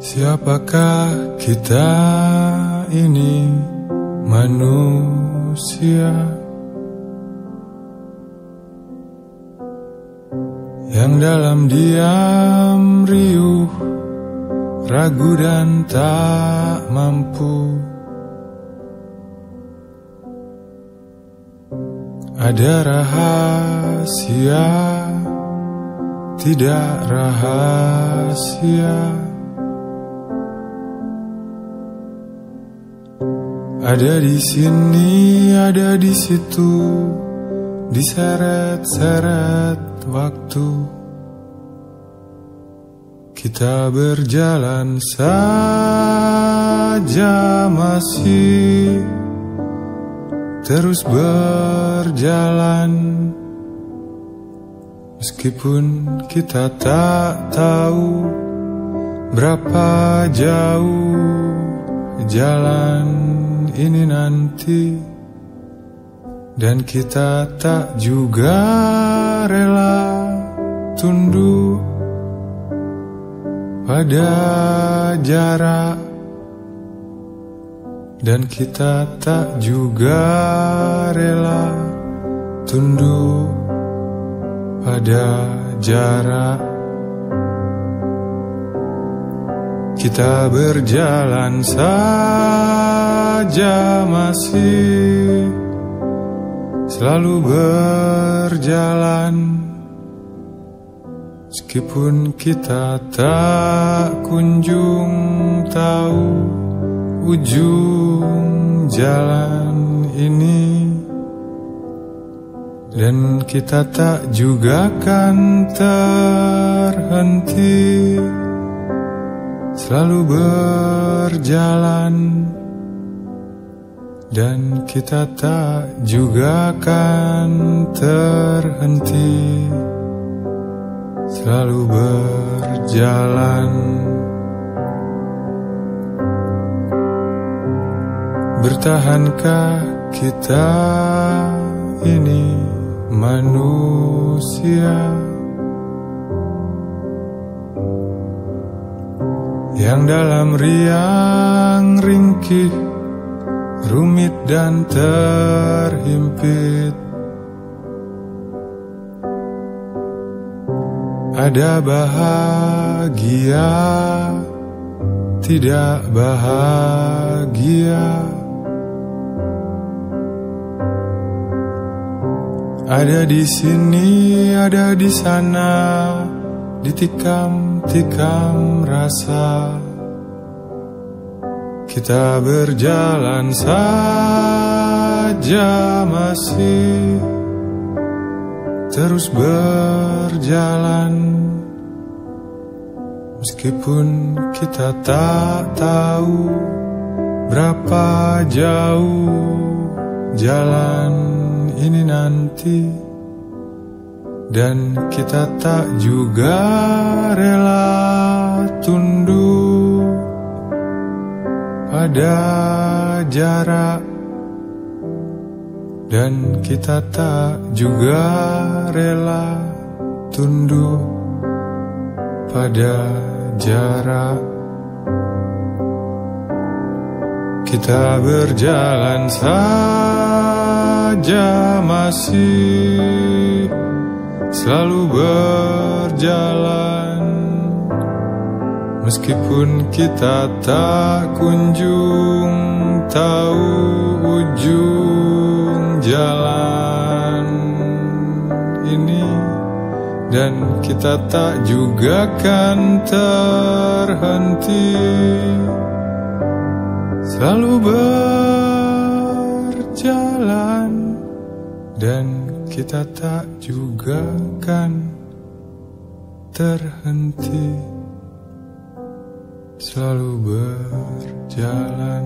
Siapakah kita ini manusia yang dalam diam riuh, ragu dan tak mampu. Ada rahasia, tidak rahasia. Ada di sini, ada di situ, diseret-seret waktu. Kita berjalan saja, masih terus berjalan, meskipun kita tak tahu berapa jauh jalan ini nanti. Dan kita tak juga rela tunduk pada jarak. Dan kita tak juga rela tunduk pada jarak. Kita berjalan saja, masih selalu berjalan, meskipun kita tak kunjung tahu ujung jalan ini. Dan kita tak juga kan terhenti, selalu berjalan. Dan kita tak juga kan terhenti, selalu berjalan. Bertahankah kita ini manusia yang dalam riang ringkih, rumit dan terhimpit, ada bahagia, tidak bahagia. Ada di sini, ada di sana, ditikam-tikam rasa. Kita berjalan saja, masih terus berjalan, meskipun kita tak tahu berapa jauh jalan ini nanti. Dan kita tak juga rela tunduk pada jarak. Dan kita tak juga rela tunduk pada jarak. Kita berjalan saja, masih selalu berjalan, meskipun kita tak kunjung tahu ujung jalan ini. Dan kita tak juga kan terhenti, selalu berjalan. Dan kita tak juga kan terhenti, selalu berjalan.